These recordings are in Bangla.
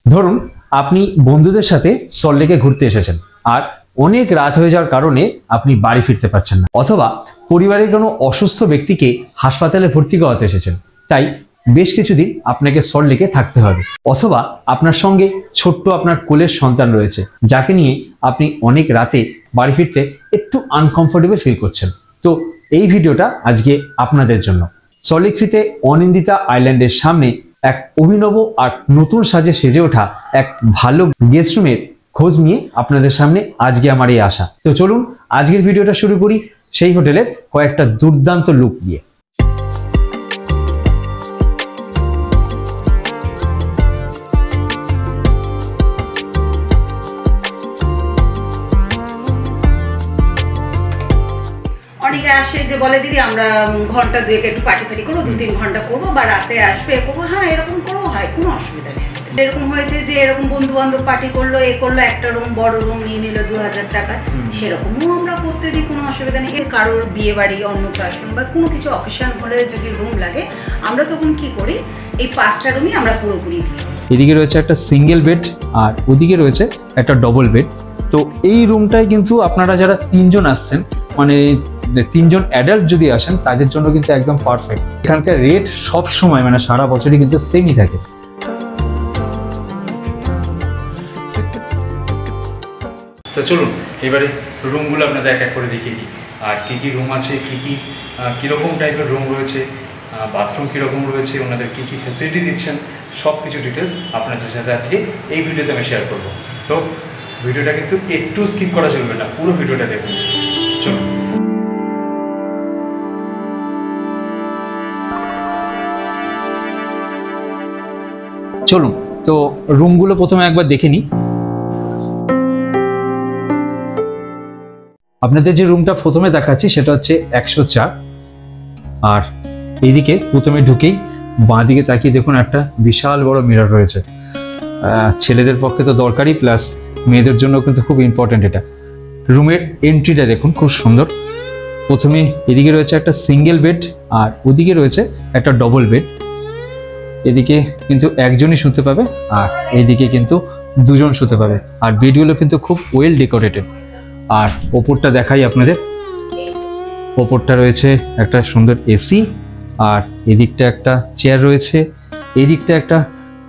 ধরুন আপনি বন্ধুদের সাথে সল্টলেকে ঘুরতে এসেছেন আর অনেক রাত হয়ে যাওয়ার কারণে আপনি বাড়ি ফিরতে পারছেন না, অথবা পরিবারের কোনো অসুস্থ ব্যক্তিকে হাসপাতালে ভর্তি করাতে এসেছেন, তাই বেশ কিছুদিন আপনাকে সল্টলেকে থাকতে হবে। অথবা আপনার সঙ্গে ছোট্ট আপনার কোলের সন্তান রয়েছে যাকে নিয়ে আপনি অনেক রাতে বাড়ি ফিরতে একটু আনকমফোর্টেবল ফিল করছেন, তো এই ভিডিওটা আজকে আপনাদের জন্য। সল্টলেক সিটিতে অনিন্দিতা আইল্যান্ডের সামনে এক অভিনব আর নতুন সাজে সেজে ওঠা এক ভালো গেস্ট রুমের খোঁজ নিয়ে আপনাদের সামনে আজকে আমার এই আসা। তো চলুন আজকের ভিডিওটা শুরু করি সেই হোটেলের কয়েকটা দুর্দান্ত লুক দিয়ে। অনেকে আসে যে বলে দিদি আমরা ঘন্টা দুয়েক একটু পার্টি ফাটি করবো, 2-3 ঘন্টা করবো বা রাতে আসবে করবো, হ্যাঁ এরকম করেও হয়, কোনো অসুবিধা নেই। এরকম হয়েছে যে এরকম বন্ধু বান্ধব পার্টি করলো, এ করলো, একটা রুম বড় রুম নিয়ে নিল 2000 টাকা, সেরকমও আমরা করতে দিই, কোনো অসুবিধা নেই। কারোর বিয়ে বাড়ি, অন্নপ্রাশন বা কোনো কিছু অকেশন হলে যদি রুম লাগে আমরা তখন কি করি, এই 5টা রুমই আমরা পুরোপুরি দিই। এদিকে রয়েছে একটা সিঙ্গেল বেড আর ওদিকে রয়েছে একটা ডবল বেড। তো এই রুমটাই কিন্তু আপনারা যারা 3 জন আসছেন, মানে 3 জন অ্যাডাল্ট যদি আসেন তাদের জন্য কিন্তু একদম পারফেক্ট। এখানকার রেট সব সময় মানে সারা বছরই কিন্তু সেমই থাকে। তো চলুন এবারে রুমগুলো আপনাদের এক এক করে দেখিয়ে দিই, আর কী কী রুম আছে, কীরকম টাইপের রুম রয়েছে, বাথরুম কীরকম রয়েছে, ওনাদের কী কী ফ্যাসিলিটি দিচ্ছেন, সব কিছু ডিটেলস আপনাদের সাথে আজকে এই ভিডিওতে আমি শেয়ার করবো। তো ভিডিওটা কিন্তু একটু স্কিপ করা চলবে না, পুরো ভিডিওটা দেখুন। চলুন। চলুন তো রুমগুলো প্রথমে একবার দেখে নিই। আপনাদের যে রুমটা প্রথমে দেখাচ্ছি সেটা হচ্ছে 104। আর এইদিকে প্রথমে ঢুকেই বাঁ দিকে তাকিয়ে দেখুন একটা বিশাল বড় মিরর রয়েছে। ছেলেদের পক্ষে তো দরকারই, প্লাস মেয়েদের জন্য কিন্তু খুব ইম্পর্টেন্ট এটা। রুমের এন্ট্রিটা দেখুন খুব সুন্দর। প্রথমে এদিকে রয়েছে একটা সিঙ্গেল বেড আর ওদিকে রয়েছে একটা ডবল বেড। এদিকে কিন্তু একজনই শুতে পাবে আর এদিকে কিন্তু 2 জন শুতে পাবে। আর বেডগুলো কিন্তু খুব ওয়েল ডেকোরেটেড। আর ওপরটা দেখাই আপনাদের, ওপরটা রয়েছে একটা সুন্দর এসি, আর এদিকটা একটা চেয়ার রয়েছে, এদিকটা একটা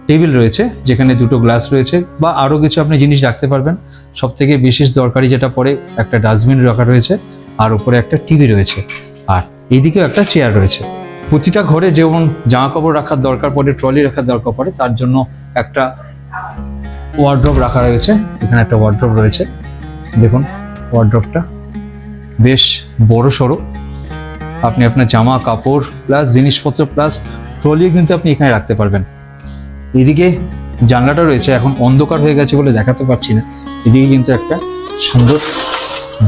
টেবিল রয়েছে যেখানে 2টো গ্লাস রয়েছে বা আরও কিছু আপনি জিনিস রাখতে পারবেন। সব থেকে বিশেষ দরকারি যেটা পরে একটা ডাস্টবিন রাখা রয়েছে, আর উপরে একটা টিভি রয়েছে, আর এইদিকেও একটা চেয়ার রয়েছে। প্রতিটা ঘরে যেমন জামা কাপড় রাখার দরকার পড়ে, ট্রলি রাখার দরকার পড়ে, তার জন্য একটা ওয়ার্ড্রপ রাখা রয়েছে। এখানে একটা ওয়ার্ড্রপ রয়েছে, দেখুন ওয়ার্ড্রপটা বেশ বড় সড়ো। আপনি আপনার জামা কাপড় প্লাস জিনিসপত্র প্লাস ট্রলিও কিন্তু আপনি এখানে রাখতে পারবেন। এদিকে জানলাটা রয়েছে, এখন অন্ধকার হয়ে গেছে বলে দেখাতে পারছি না। এদিকে কিন্তু একটা সুন্দর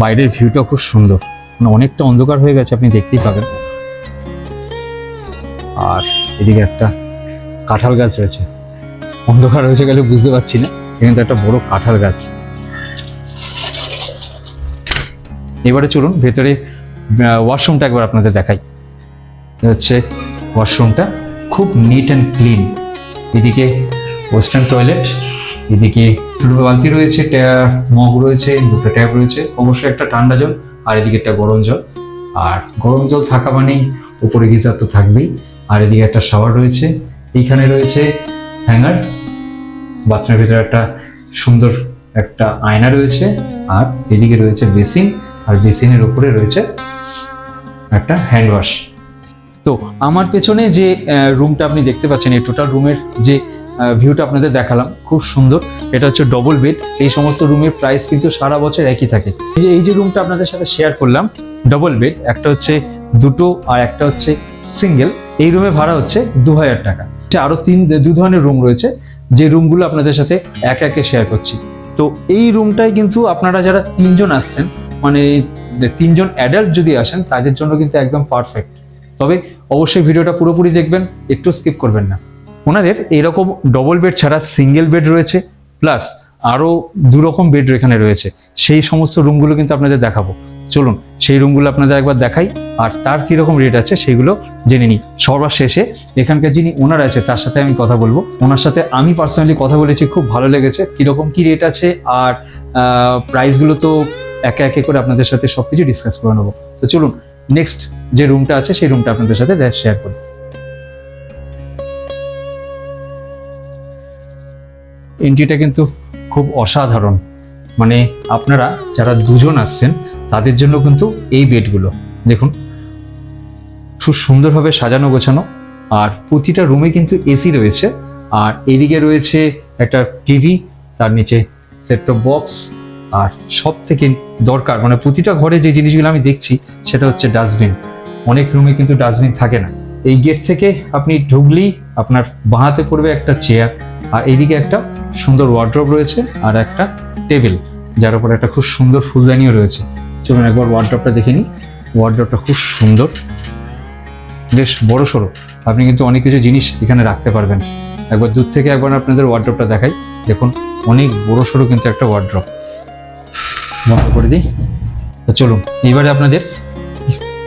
বাইরের ভিউটা খুব সুন্দর, মানে অনেকটা অন্ধকার হয়ে গেছে, আপনি দেখতেই পাবেন। আর এদিকে একটা কাঁঠাল গাছ রয়েছে, অন্ধকার হয়েছে গেলে বুঝতে পারছি না, কিন্তু একটা বড় কাঁঠাল গাছ। এবারে চলুন ভেতরে ওয়াশরুমটা একবার আপনাদের দেখাই। হচ্ছে ওয়াশরুমটা খুব নিট অ্যান্ড ক্লিন। এদিকে ওয়েস্টার্ন টয়লেট, এদিকে দুটো বালতি রয়েছে, মগ রয়েছে, 2টো ট্যাপ রয়েছে, অবশ্যই একটা ঠান্ডা জল আর এদিকে একটা গরম জল। আর গরম জল থাকা মানেই উপরে গিজার তো থাকবেই। আর এদিকে একটা শাওয়ার রয়েছে, এইখানে রয়েছে হ্যাঙ্গার, বাথরুমের ভিতরে একটা সুন্দর একটা আয়না রয়েছে, আর এদিকে রয়েছে বেসিন, আর বেসিনের উপরে রয়েছে একটা হ্যান্ড ওয়াশ। তো আমার পেছনে যে রুমটা আপনি দেখতে পাচ্ছেন, এই টোটাল রুমের যে ভিউটা আপনাদের দেখালাম খুব সুন্দর। এটা হচ্ছে ডবল বেড। এই সমস্ত রুমের প্রাইস কিন্তু সারা বছর একই থাকে। এই যে রুমটা আপনাদের সাথে শেয়ার করলাম ডবল বেড, একটা হচ্ছে 2টো আর একটা হচ্ছে সিঙ্গেল। এই রুমে ভাড়া হচ্ছে 2000 টাকা। আরো 2 ধরনের রুম রয়েছে, যে রুমগুলো আপনাদের সাথে একে শেয়ার করছি। তো এই রুমটাই কিন্তু আপনারা যারা 3 জন আসছেন, মানে 3 জন অ্যাডাল্ট যদি আসেন তাদের জন্য কিন্তু একদম পারফেক্ট। তবে অবশ্যই ভিডিওটা পুরোপুরি দেখবেন, একটু স্কিপ করবেন না। ওনাদের এইরকম ডবল বেড ছাড়া সিঙ্গেল বেড রয়েছে, প্লাস আরও 2 রকম বেড এখানে রয়েছে। সেই সমস্ত রুমগুলো কিন্তু আপনাদের দেখাবো। চলুন সেই রুমগুলো আপনাদের একবার দেখাই আর তার কীরকম রেট আছে সেগুলো জেনে নিই। সবার শেষে এখানকার যিনি ওনার আছে তার সাথে আমি কথা বলবো। ওনার সাথে আমি পার্সোনালি কথা বলেছি, খুব ভালো লেগেছে। কীরকম কী রেট আছে আর প্রাইসগুলো তো একে একে করে আপনাদের সাথে সব কিছু ডিসকাস করে নেবো। তো চলুন নেক্সট যে রুমটা আছে সেই রুমটা আপনাদের সাথে শেয়ার করি। এন্ট্রিটা কিন্তু খুব অসাধারণ, মানে আপনারা যারা দুজন আসছেন তাদের জন্য কিন্তু এই বেডগুলো দেখুন খুব সুন্দরভাবে সাজানো গোছানো, আর প্রতিটা রুমে কিন্তু এসি রয়েছে। আর এদিকে রয়েছে একটা টিভি, তার নিচে সেট টপ বক্স, আর সব থেকে দরকার মানে প্রতিটা ঘরে যে জিনিসগুলো আমি দেখছি সেটা হচ্ছে ডাস্টবিন। অনেক রুমে কিন্তু ডাস্টবিন থাকে না। এই গেট থেকে আপনি ঢুকলেই আপনার বাঁ হাতে পড়বে একটা চেয়ার, আর এইদিকে একটা সুন্দর ওয়ার্ড্রপ রয়েছে আর একটা টেবিল, যার উপর একটা খুব সুন্দর ফুলদানিও রয়েছে। চলুন একবার ওয়ার্ড্রপটা দেখে নিই। ওয়ার্ড্রপটা খুব সুন্দর, বেশ বড় সড়ো, আপনি কিন্তু অনেক কিছু জিনিস এখানে রাখতে পারবেন। একবার দূর থেকে একবার আপনাদের ওয়ার্ড্রপটা দেখাই, দেখুন অনেক বড় সড়ো কিন্তু একটা ওয়ার্ড্রপ। বন্ধ করে দিই। তো চলুন এইবারে আপনাদের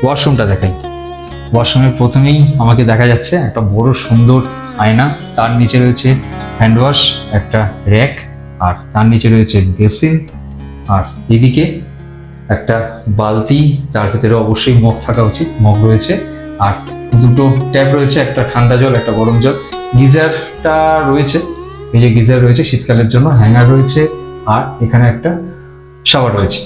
ওয়াশরুমটা দেখাই। ওয়াশরুমের প্রথমেই আমাকে দেখা যাচ্ছে একটা বড় সুন্দর আয়না, তার নিচে রয়েছে হ্যান্ড ওয়াশ, একটা র্যাক, আর তার নিচে রয়েছে বেসিন, আর এদিকে একটা বালতি, তার ভিতরে অবশ্যই মগ থাকা উচিত, মগ রয়েছে, আর দুটো ট্যাপ রয়েছে, একটা ঠান্ডা জল একটা গরম জল। গিজারটা রয়েছে, এই যে গিজার রয়েছে শীতকালের জন্য, হ্যাঙ্গার রয়েছে, আর এখানে একটা শাওয়ার রয়েছে,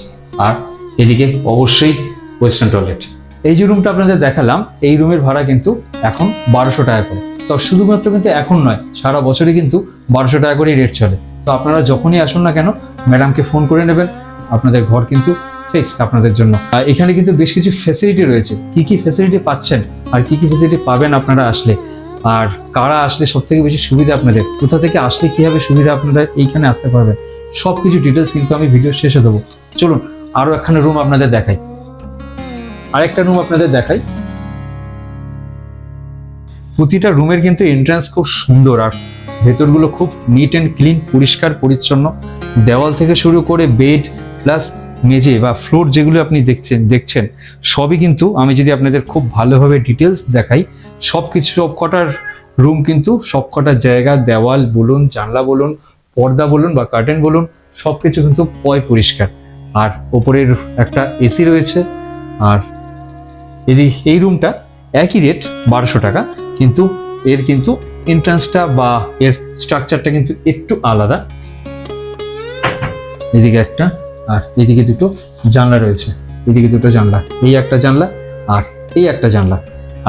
আর এদিকে অবশ্যই ওয়েস্টার্ন টয়লেট। এই যে রুমটা আপনাদের দেখালাম এই রুমের ভাড়া কিন্তু এখন 1200 টাকা করে। তো শুধুমাত্র কিন্তু এখন নয়, সারা বছরই কিন্তু 1200 টাকা করেই রেট চলে। তো আপনারা যখনই আসুন না কেন ম্যাডামকে ফোন করে নেবেন, আপনাদের ঘর কিন্তু ফিক্সড আপনাদের জন্য। এখানে কিন্তু বেশ কিছু ফ্যাসিলিটি রয়েছে। কি কি ফ্যাসিলিটি পাচ্ছেন আর কি কি ফ্যাসিলিটি পাবেন আপনারা আসলে, আর কারা আসলে সব থেকে বেশি সুবিধা আপনাদের, কোথা থেকে আসলে কীভাবে সুবিধা আপনারা এইখানে আসতে পারবেন, সব কিছু ডিটেলস কিন্তু আমি ভিডিওর শেষে দেবো। চলুন আরও একখানা রুম আপনাদের দেখাই, আরেকটা রুম আপনাদের দেখাই। প্রতিটা রুমের কিন্তু এন্ট্রান্স খুব সুন্দর, আর ভেতরগুলো খুব নিট অ্যান্ড ক্লিন, পরিষ্কার পরিচ্ছন্ন। দেওয়াল থেকে শুরু করে বেড প্লাস মেঝে বা ফ্লোর যেগুলো আপনি দেখছেন সবই কিন্তু, আমি যদি আপনাদের খুব ভালোভাবে ডিটেলস দেখাই, সব কিছু সবকটার রুম কিন্তু সবকটার জায়গা, দেওয়াল বলুন, জানলা বলুন, পর্দা বলুন বা কার্টেন বলুন, সব কিছু কিন্তু পরিষ্কার। আর ওপরের একটা এসি রয়েছে। আর এই রুমটা একই রেট 1200 টাকা, কিন্তু এর কিন্তু এন্ট্রান্সটা বা এর স্ট্রাকচারটা কিন্তু একটু আলাদা। এদিকে একটা আর এদিকে দুটো জানলা রয়েছে, এদিকে দুটো জানলা, এই একটা জানলা আর এই একটা জানলা।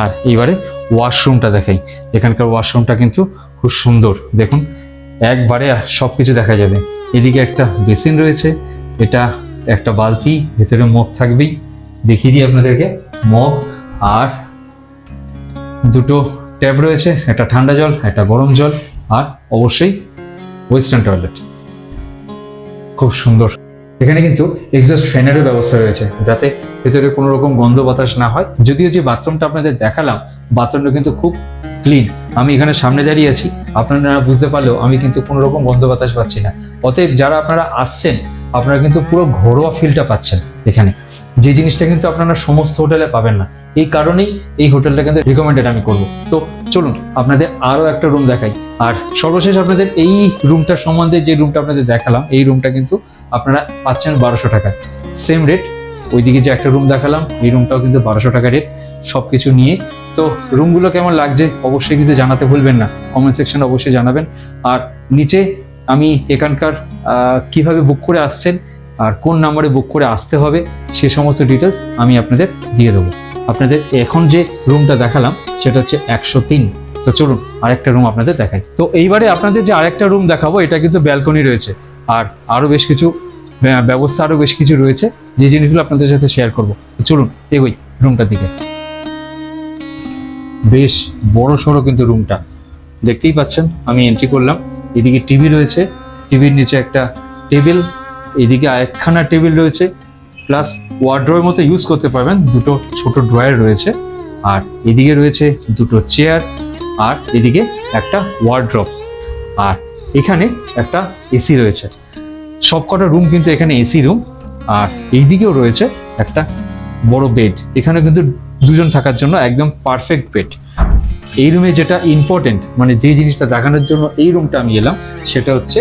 আর এইবারে ওয়াশরুমটা দেখাই। এখানকার ওয়াশরুমটা কিন্তু খুব সুন্দর, দেখুন একবারে সব কিছু দেখা যাবে। এদিকে একটা বেসিন রয়েছে, এটা একটা বালতি, ভেতরে মগ থাকবেই, দেখিয়ে দিই আপনাদেরকে। মগ আর দুটো ট্যাপ রয়েছে, একটা ঠান্ডা জল একটা গরম জল, আর অবশ্যই ওয়েস্টার্ন টয়লেট। খুব সুন্দর। এখানে কিন্তু এক্সস্ট ফ্যানেরও ব্যবস্থা রয়েছে, যাতে ভেতরে কোনো রকম গন্ধ বাতাস না হয়। যদিও যে বাথরুমটা আপনাদের দেখালাম বাথরুমটা কিন্তু খুব ক্লিন। আমি এখানে সামনে দাঁড়িয়ে আছি, আপনারা বুঝতে পারলেও আমি কিন্তু কোনো রকম গন্ধ বাতাস পাচ্ছি না। অতএব যারা আপনারা আসছেন আপনারা কিন্তু পুরো ঘরোয়া ফিলটা পাচ্ছেন এখানে, যে জিনিসটা কিন্তু আপনারা সমস্ত হোটেলে পাবেন না। এই কারণেই এই হোটেলটা কিন্তু রিকমেন্ডেড আমি করব। তো চলুন আপনাদের আরও একটা রুম দেখাই। আর সর্বশেষ আপনাদের এই রুমটার সম্বন্ধে, যে রুমটা আপনাদের দেখালাম এই রুমটা কিন্তু আপনারা পাচ্ছেন 1200 টাকায়, সেম রেট। ওইদিকে যে একটা রুম দেখালাম এই রুমটাও কিন্তু 1200 টাকা রেট, সব কিছু নিয়ে। তো রুমগুলো কেমন লাগছে অবশ্যই কিন্তু জানাতে ভুলবেন না, কমেন্ট সেকশনে অবশ্যই জানাবেন। আর নিচে আমি এখানকার কিভাবে বুক করে আসছেন আর কোন নাম্বারে বুক করে আসতে হবে সে সমস্ত ডিটেলস আমি আপনাদের দিয়ে দেবো। আপনাদের এখন যে রুমটা দেখালাম সেটা হচ্ছে 103। তো চলুন আরেকটা রুম আপনাদের দেখাই। তো এইবারে আপনাদের যে আরেকটা রুম দেখাবো এটা কিন্তু ব্যালকনি রয়েছে, আর আরও বেশ কিছু ব্যবস্থা আরও বেশ কিছু রয়েছে, যে জিনিসগুলো আপনাদের সাথে শেয়ার করবো। চলুন এগোই রুমটার দিকে। বেশ বড় সড়ো কিন্তু রুমটা, দেখতেই পাচ্ছেন। আমি এন্ট্রি করলাম, এদিকে টিভি রয়েছে, টিভির নিচে একটা টেবিল, এদিকে একখানা টেবিল রয়েছে, প্লাস ওয়ার্ড্রোবের মতো ইউজ করতে পারবেন, দুটো ছোট ড্রয়ার রয়েছে, আর এদিকে রয়েছে দুটো চেয়ার, আর এদিকে একটা ওয়ার্ড্রোব, আর এখানে একটা এসি রয়েছে। সবকটা রুম কিন্তু এখানে এসি রুম, আর এইদিকেও রয়েছে একটা বড় বেড, এখানে কিন্তু দুজন থাকার জন্য একদম পারফেক্ট বেড। এই রুমে যেটা ইম্পর্টেন্ট, মানে যে জিনিসটা দেখানোর জন্য এই রুমটা আমি এলাম, সেটা হচ্ছে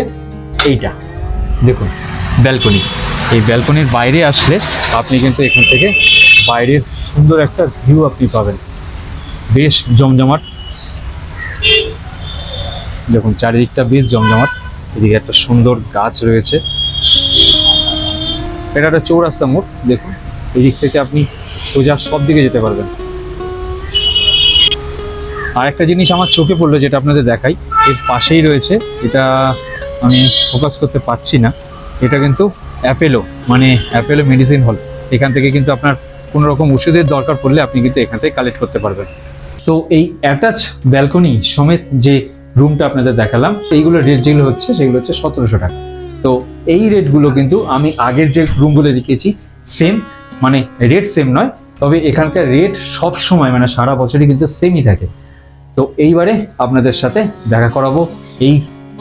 এইটা দেখুন, ব্যালকনি। এই ব্যালকনির বাইরে আসলে আপনি কিন্তু এখান থেকে বাইরের সুন্দর একটা ভিউ আপনি পাবেন, বেশ জমজমাট। দেখুন চারিদিকটা বেশ জমজমাট, এদিকে একটা সুন্দর গাছ রয়েছে। এটা একটা চৌরাস্তা মোড়, দেখুন এই দিক থেকে আপনি সোজা সব দিকে যেতে পারবেন। আর একটা জিনিস আমার চোখে পড়লো, যেটা আপনাদের দেখাই, এর পাশেই রয়েছে, এটা আমি ফোকাস করতে পারছি না, এটা কিন্তু অ্যাপেলো, মানে অ্যাপেলো মেডিসিন হল। এখান থেকে কিন্তু আপনার কোনো রকম ওষুধের দরকার পড়লে আপনি কিন্তু এখান থেকে কালেক্ট করতে পারবেন। তো এই অ্যাটাচ ব্যালকনি সমেত যে রুমটা আপনাদের দেখালাম, এইগুলো রেট যেগুলো হচ্ছে সেগুলো হচ্ছে 1700 টাকা। তো এই রেটগুলো কিন্তু আমি আগের যে রুমগুলো দেখিয়েছি সেম, মানে রেট সেম নয়, তবে এখানকার রেট সব সময় মানে সারা বছরই কিন্তু সেমই থাকে। তো এইবারে আপনাদের সাথে দেখা করাবো এই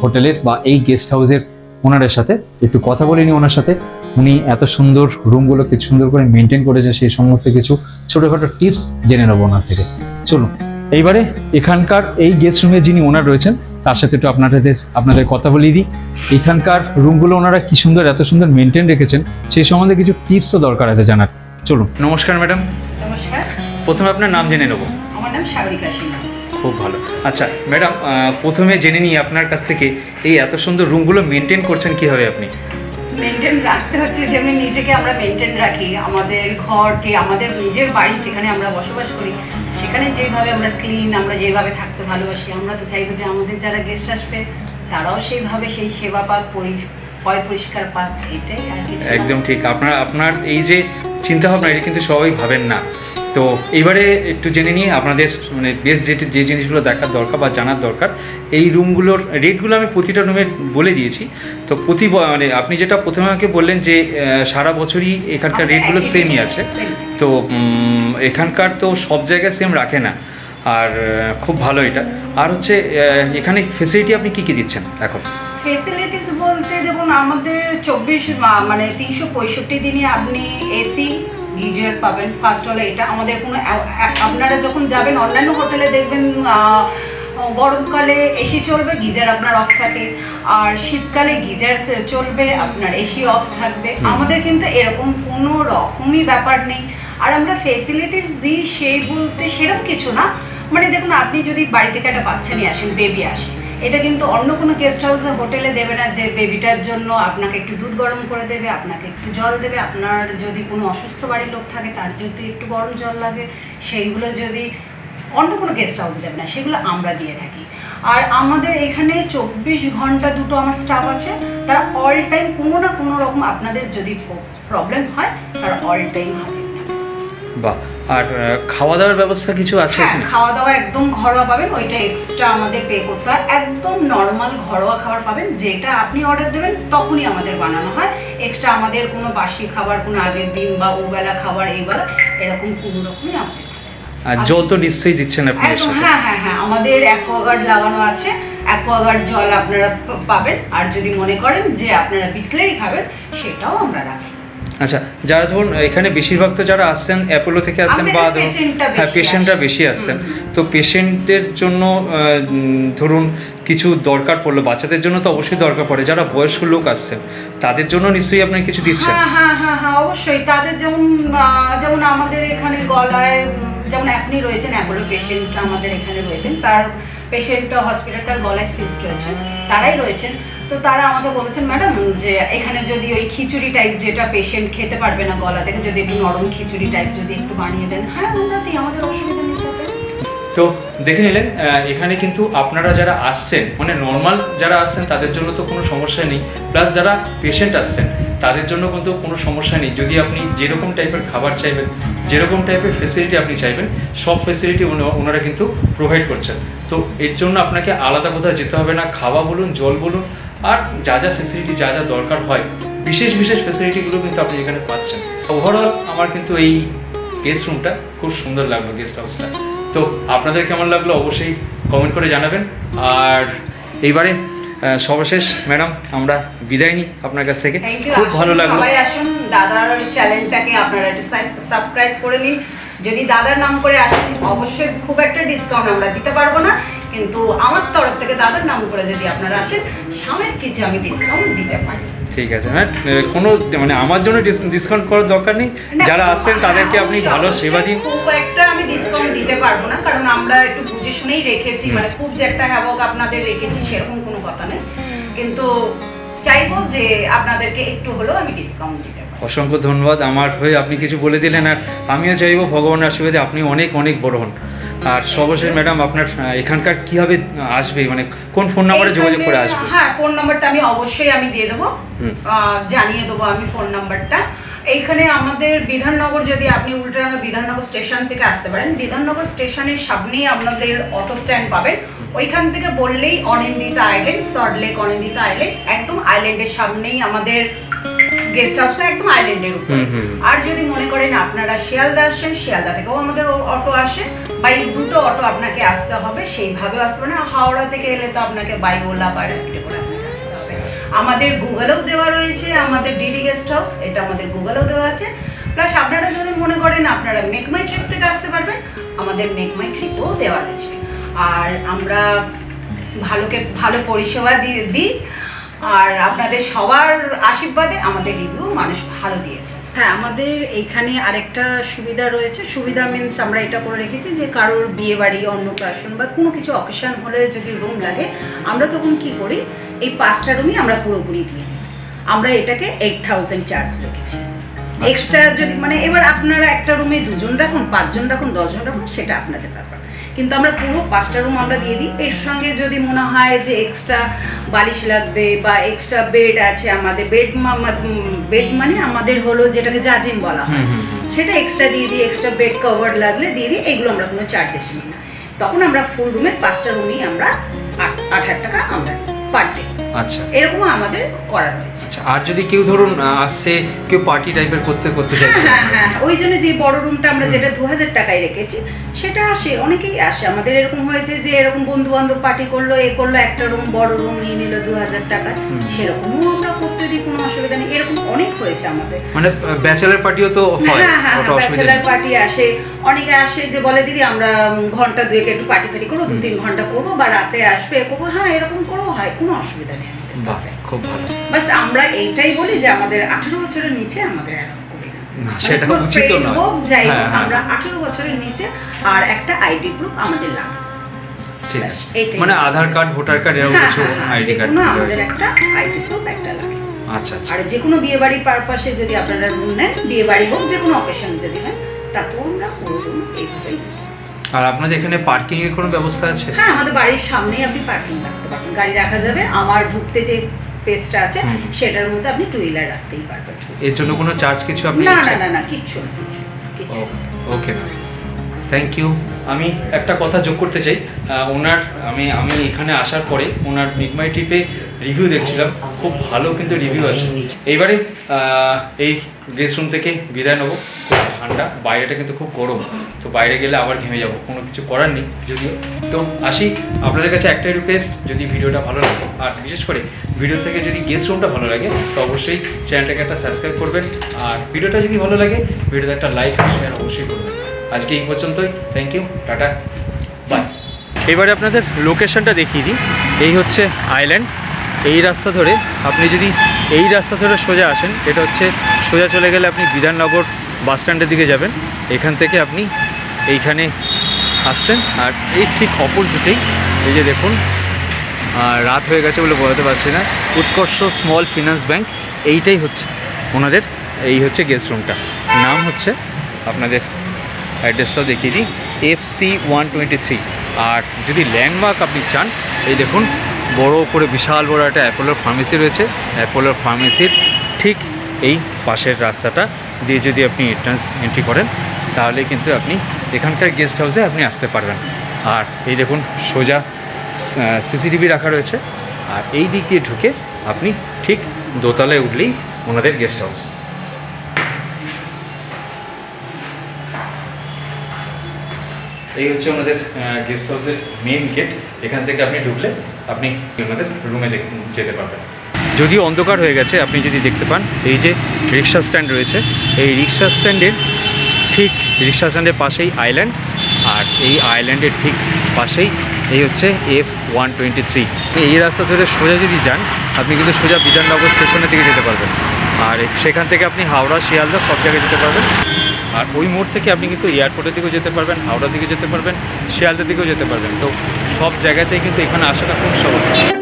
হোটেলের বা এই গেস্ট হাউসের ওনারের সাথে। একটু কথা বলিনি ওনার সাথে, উনি এত সুন্দর রুমগুলোকে সুন্দর করে মেনটেন করেছে, সেই সমস্ত কিছু ছোটোখাটো টিপস জেনে নেবো ওনার থেকে। চলুন এইবারে এখানকার এই গেস্ট রুমে যিনি ওনার রয়েছেন তার সাথে একটু আপনাদের কথা বলিয়ে দিই। এখানকার রুমগুলো ওনারা কি সুন্দর, এত সুন্দর মেনটেন রেখেছেন, সেই সম্বন্ধে কিছু টিপসও দরকার আছে জানার। চলুন। নমস্কার ম্যাডাম। নমস্কার। প্রথমে আপনার নাম জেনে নেব। আমার নাম সাগরিকা সিনহা। খুব ভালো। আচ্ছা ম্যাডাম, প্রথমে জেনে নিই আপনার কাছ থেকে, এই এত সুন্দর রুমগুলো মেনটেন করছেন কীভাবে আপনি? মেনটেন রাখতে হচ্ছে যেমনি নিজেকে আমরা মেনটেন রাখি, আমাদের ঘরকে, আমাদের নিজের বাড়ি যেখানে আমরা বসবাস করি সেখানে যেভাবে আমরা ক্লিন, আমরা যেভাবে থাকতে ভালোবাসি, আমরা তো চাইবো যে আমাদের যারা গেস্ট আসবে তারাও সেইভাবে সেই সেবা পাক, পরিষ্কার পাক, এটাই আর কিছু। একদম ঠিক। আপনার এই যে চিন্তাভাবনা, এটা কিন্তু সবাই ভাবেন না। তো এবারে একটু জেনে নিয়ে আপনাদের মানে বেশ যে জিনিসগুলো দেখার দরকার বা জানার দরকার, এই রুমগুলোর রেটগুলো আমি প্রতিটা রুমে বলে দিয়েছি। তো মানে আপনি যেটা প্রথমে আমাকে বললেন যে সারা বছরই এখানকার রেটগুলো সেমই আছে, তো এখানকার তো সব জায়গায় সেম রাখে না, আর খুব ভালো এটা। আর হচ্ছে এখানে ফেসিলিটি আপনি কী কী দিচ্ছেন এখন? ফেসিলিটিস বলতে দেখুন, আমাদের 365 দিনে আপনি এসি, গিজার পাবেন। ফার্স্ট হলো এটা, আমাদের কোনো আপনারা যখন যাবেন অন্যান্য হোটেলে দেখবেন গরমকালে এসি চলবে, গিজার আপনার অফ থাকে, আর শীতকালে গিজার চলবে, আপনার এসি অফ থাকবে। আমাদের কিন্তু এরকম কোনো রকমই ব্যাপার নেই। আর আমরা ফেসিলিটিস দিই সেই বলতে সেরকম কিছু না, মানে দেখুন আপনি যদি বাড়ি থেকে একটা বাচ্চা নিয়ে আসেন, বেবি আসে, এটা কিন্তু অন্য কোনো গেস্ট হাউসে হোটেলে দেবে না যে বেবিটার জন্য আপনাকে একটু দুধ গরম করে দেবে, আপনাকে একটু জল দেবে। আপনার যদি কোনো অসুস্থ বাড়ির লোক থাকে তার যদি একটু গরম জল লাগে, সেইগুলো যদি অন্য কোনো গেস্ট হাউসে দেবে না, সেগুলো আমরা দিয়ে থাকি। আর আমাদের এখানে 24 ঘন্টা দুটো আমার স্টাফ আছে, তারা অল টাইম কোনো না কোনো রকম আপনাদের যদি প্রবলেম হয় তারা অল টাইম হাজির থাকে। বাহ। আর খাওয়া দাওয়ার ব্যবস্থা কিছু আছে? হ্যাঁ, খাওয়া দাওয়া একদম ঘরোয়া পাবেন, ওইটা এক্সট্রা আমাদের পে করতে হয়। একদম নর্মাল ঘরোয়া খাবার পাবেন, যেটা আপনি অর্ডার দেবেন তখনই আমাদের বানানো হয়। এক্সট্রা আমাদের কোনো বাসি খাবার, কোনো আগের দিন বা ওবেলা খাবার, এইবেলা এরকম কোনো রকমই আমাদের। আর জল তো নিশ্চয়ই দিচ্ছেন আপনি? হ্যাঁ হ্যাঁ হ্যাঁ, আমাদের অ্যাকোয়াগার্ড লাগানো আছে, অ্যাকোয়াগার্ড জল আপনারা পাবেন। আর যদি মনে করেন যে আপনারা বিসলেরি খাবেন, সেটাও আমরা রাখি। আচ্ছা, যারা ধরুন এখানে বেশিরভাগ তো যারা আসছেন অ্যাপোলো থেকে আসছেন বা হ্যাঁ পেশেন্টরা বেশি আসছেন, তো পেশেন্টদের জন্য ধরুন কিছু দরকার পড়লো, বাচ্চাদের জন্য তো অবশ্যই দরকার পড়ে, যারা বয়স্ক লোক আসছেন তাদের জন্য নিশ্চয়ই আপনি কিছু দিচ্ছেন? হ্যাঁ হ্যাঁ হ্যাঁ হ্যাঁ, অবশ্যই। তাদের যেমন আমাদের এখানে গলায় যেমন আপনি রয়েছেন, অ্যাপোলো পেশেন্ট আমাদের এখানে রয়েছেন, তার পেশেন্ট হসপিটাল, তার গলায় সিস্ট হয়েছে, তারাই রয়েছেন। তো তারা আমাকে বলেছেন ম্যাডাম যে এখানে যদি ওই খিচুড়ি টাইপ, যেটা পেশেন্ট খেতে পারবে না গলা থেকে, যদি একটু নরম খিচুড়ি টাইপ যদি একটু বানিয়ে দেন, হ্যাঁ আমরা দিই, আমাদের অসুবিধা নেই তাতে। তো দেখে নিলেন, এখানে কিন্তু আপনারা যারা আসছেন, মানে নর্মাল যারা আসছেন তাদের জন্য তো কোনো সমস্যা নেই, প্লাস যারা পেশেন্ট আসছেন তাদের জন্য কিন্তু কোনো সমস্যা নেই। যদি আপনি যেরকম টাইপের খাবার চাইবেন, যেরকম টাইপের ফেসিলিটি আপনি চাইবেন, সব ফেসিলিটি ওনারা কিন্তু প্রোভাইড করছেন। তো এর জন্য আপনাকে আলাদা কোথাও যেতে হবে না, খাওয়া বলুন, জল বলুন, আর যা যা ফেসিলিটি যা যা দরকার হয়, বিশেষ ফেসিলিটিগুলো কিন্তু আপনি এখানে পাচ্ছেন। ওভারঅল আমার কিন্তু এই গেস্ট রুমটা খুব সুন্দর লাগলো, গেস্ট হাউসটা। তো আপনাদের কেমন লাগলো অবশ্যই কমেন্ট করে জানাবেন। আর এইবারে সর্বশেষ ম্যাডাম আমরা বিদায় নিই আপনার কাছ থেকে। Thank you. খুব ভালো লাগলো। সবাই আসুন, দাদার চ্যানেলটাকে আপনারা একটু সাবস্ক্রাইব করে নিন। যদি দাদার নাম করে আসেন অবশ্যই খুব একটা ডিসকাউন্ট আমরা দিতে পারবো না, কিন্তু আমার তরফ থেকে দাদার নাম করে যদি আপনারা আসেন সাময়িক কিছু আমি ডিসকাউন্ট দিতে পারি। ঠিক আছে ম্যাম, কোনো মানে আমার জন্য ডিসকাউন্ট করার দরকার নেই, যারা আসছেন তাদেরকে আপনি ভালো সেবা দিন। খুব একটা আমি ডিসকাউন্ট দিতে পারবো না, কারণ আমরা একটু বুঝে শুনেই রেখেছি, মানে খুব যে একটা হ্যাবক আপনাদের রেখেছি সেরকম কোনো কথা নেই, কিন্তু চাইবো যে আপনাদেরকে একটু হলেও আমি ডিসকাউন্ট দিতে পারি। অসংখ্য ধন্যবাদ, আমার হয়ে আপনি কিছু বলে দিলেন, আর আমিও চাইবো ভগবানের আশীর্বাদে আপনি অনেক অনেক বড় হন। আর সর্বশেষ ম্যাডাম আপনার এখানকার কীভাবে আসবে, মানে কোন ফোন নাম্বারে যোগাযোগ করে আসবে? হ্যাঁ, ফোন নাম্বারটা আমি অবশ্যই আমি দিয়ে দেবো, জানিয়ে দেবো আমি ফোন নাম্বারটা। এইখানে আমাদের বিধাননগর, যদি আপনি উল্টাডাঙ্গা বিধাননগর স্টেশন থেকে আসতে পারেন, বিধাননগর স্টেশনের সামনেই আপনাদের অটো স্ট্যান্ড পাবেন, ওইখান থেকে বললেই Anindita island, salt lake Anindita island, একদম আইল্যান্ডের সামনেই আমাদের গেস্ট হাউসটা, একদম আইল্যান্ডের উপর। আর যদি মনে করেন আপনারা শিয়ালদা আসছেন, শিয়ালদা থেকেও আমাদের অটো আসে, বা এই দুটো অটো আপনাকে আসতে হবে, সেইভাবেও আসতে পারেন। হাওড়া থেকে এলে তো আপনাকে বাই ওলা বা র্যাপিডো করে আপনাকে আসতে হবে। আমাদের গুগলেও দেওয়া রয়েছে, আমাদের ডিডি গেস্ট হাউস, এটা আমাদের গুগলেও দেওয়া আছে। প্লাস আপনারা যদি মনে করেন আপনারা মেক মাই ট্রিপ থেকে আসতে পারবেন, আমাদের মেক মাই ট্রিপও দেওয়া আছে। আর আমরা ভালো পরিষেবা দিই, আর আপনাদের সবার আশীর্বাদে আমাদের রিভিউ মানুষ ভালো দিয়েছে। হ্যাঁ, আমাদের এইখানে আরেকটা সুবিধা রয়েছে, সুবিধা মিনস আমরা এটা করে রেখেছি যে কারোর বিয়ে বাড়ি, অন্নপ্রাশন বা কোনো কিছু অকেশন হলে যদি রুম লাগে, আমরা তখন কি করি, এই 5টা রুমই আমরা পুরোপুরি দিয়ে দিই। আমরা এটাকে 8000 চার্জ রেখেছি। এক্সট্রা যদি মানে এবার আপনারা একটা রুমে 2 জন রাখুন, 5 জন রাখুন, 10 জন রাখুন, সেটা আপনাদের ব্যাপার, কিন্তু আমরা পুরো 5টা রুম আমরা দিয়ে দিই। এর সঙ্গে যদি মনে হয় যে এক্সট্রা বালিশ লাগবে বা এক্সট্রা বেড আছে, আমাদের বেড মানে আমাদের হলো যেটাকে জাজিম বলা হয়, সেটা এক্সট্রা দিয়ে দিই। এক্সট্রা বেড কভার লাগলে দিয়ে দিই, এগুলো আমরা কোনো চার্জেস নিই না। তখন আমরা ফুল রুমের 5টা রুমই আমরা 8,000 টাকা আমরা পার ডে। আচ্ছা, এরকমও আমাদের করা রয়েছে। আর যদি কেউ ধরুন আসছে, কেউ পার্টি টাইপের করতে চাইছে, হ্যাঁ, ওই জন্য যে বড় রুমটা আমরা যেটা 2000 টাকায় রেখেছি, সেটা আসে, অনেকেই আসে। আমাদের এরকম হয়েছে যে এরকম বন্ধু বান্ধব পার্টি করলো, একটা রুম বড় রুম নিয়ে নিল 2000 টাকায়, সেরকমও আমরা করতে দিই, কোনো অসুবিধা নেই। এরকম অনেক হয়েছে আমাদের। মানে ব্যাচেলার পার্টিও তো হয়? হ্যাঁ, ব্যাচেলার পার্টি আসে, অনেকে আসে যে বলে দিদি আমরা ঘন্টা 2 একটু পার্টি ফাটি করবো, 2-3 ঘন্টা করবো, বা রাতে আসবে করবো। হ্যাঁ, এরকম করেও হয়, কোনো অসুবিধা নেই। খুব ভালো। বাস আমরা এইটাই বলি যে আমাদের 18 বছরের নিচে আমাদের অ্যালাউ করি না, সেটা উচিত না। যাই হোক, আমরা 18 বছরের নিচে আর একটা আইডি প্রুফ আমাদের লাগে। ঠিক আছে, মানে আধার কার্ড, ভোটার কার্ড, এরকম কিছু আইডি কার্ড আমাদের একটা আইডি প্রুফ একটা লাগে। আচ্ছা, আর যে কোনো বিয়ে বাড়ির পারপাসে যদি আপনারা রুম নেন, বিয়ে বাড়ি হোক, যে কোনো অকেশন যদি নেন, তাতেও আমরা পুরো রুম এইভাবেই। আর আপনাদের এখানে পার্কিং এর কোনো ব্যবস্থা আছে? হ্যাঁ, আমাদের বাড়ির সামনেই আপনি পার্কিং রাখতে পারবেন, গাড়ি রাখা যাবে। আমার ঢুকতে যে পেজটা আছে সেটার মধ্যে আপনি 2 হুইলার রাখতেই পারবেন। এর জন্য কোনো চার্জ কিছু আপনি? না, কিচ্ছু না। Okay ma'am, thank you. আমি একটা কথা যোগ করতে চাই, আমি এখানে আসার পরে ওনার মেক মাই ট্রিপে রিভিউ দেখছিলাম, খুব ভালো কিন্তু রিভিউ আছে। এইবারে এই গেস্ট রুম থেকে বিদায় নেবো, খুব ঠান্ডা, বাইরেটা কিন্তু খুব গরম, তো বাইরে গেলে আবার ঘেমে যাবো, কোনো কিছু করার নেই। যদিও তো আসি, আপনাদের কাছে একটাই রিকোয়েস্ট, যদি ভিডিওটা ভালো লাগে, আর বিশেষ করে ভিডিও থেকে যদি গেস্ট রুমটা ভালো লাগে, তো অবশ্যই চ্যানেলটাকে একটা সাবস্ক্রাইব করবেন, আর ভিডিওটা যদি ভালো লাগে ভিডিওতে একটা লাইক শেয়ার অবশ্যই করবেন। আজকে এই পর্যন্তই, থ্যাংক ইউ, টাটা, বাই। এবারে আপনাদের লোকেশনটা দেখিয়ে দিই। এই হচ্ছে আইল্যান্ড। এই রাস্তা ধরে আপনি যদি এই রাস্তা ধরে সোজা আসেন, এটা হচ্ছে সোজা চলে গেলে আপনি বিধাননগর বাস স্ট্যান্ডের দিকে যাবেন। এখান থেকে আপনি এইখানে আসছেন, আর এই ঠিক অপোজিটেই এই যে দেখুন, রাত হয়ে গেছে বলে বোঝাতে পারছি না, উৎকর্ষ স্মল ফিনান্স ব্যাংক, এইটাই হচ্ছে ওনাদের, এই হচ্ছে গেস্ট রুমটা। নাম হচ্ছে, আপনাদের অ্যাড্রেসটাও দেখিয়ে দিই, FC 123। আর যদি ল্যান্ডমার্ক আপনি চান, এই দেখুন বড় করে বিশাল বড় একটা অ্যাপোলোর ফার্মেসি রয়েছে। অ্যাপোলোর ফার্মেসির ঠিক এই পাশের রাস্তাটা দিয়ে যদি আপনি এন্ট্রি করেন, তাহলে কিন্তু আপনি এখানকার গেস্ট হাউসে আপনি আসতে পারবেন। আর এই দেখুন সোজা CCTV রাখা রয়েছে, আর এই দিক দিয়ে ঢুকে আপনি ঠিক দোতলায় উঠলেই ওনাদের গেস্ট হাউস। এই হচ্ছে ওনাদের গেস্ট হাউসের মেন গেট। এখান থেকে আপনি ঢুকলে আপনি আপনাদের রুমে যেতে পারবেন। যদিও অন্ধকার হয়ে গেছে, আপনি যদি দেখতে পান এই যে রিক্সা স্ট্যান্ড রয়েছে, এই রিক্সা স্ট্যান্ডের পাশেই আইল্যান্ড, আর এই আইল্যান্ডের ঠিক পাশেই এই হচ্ছে F123। এই রাস্তা ধরে সোজা যদি যান আপনি কিন্তু সোজা বিধাননগর স্টেশনের দিকে যেতে পারবেন, আর সেখান থেকে আপনি হাওড়া, শিয়ালদা সব জায়গায় যেতে পারবেন। আর ওই মোড় থেকে আপনি কিন্তু এয়ারপোর্টের দিকেও যেতে পারবেন, হাওড়ার দিকে যেতে পারবেন, শিয়ালদার দিকেও যেতে পারবেন। তো সব জায়গাতেই কিন্তু এখানে আসাটা খুব সহজ।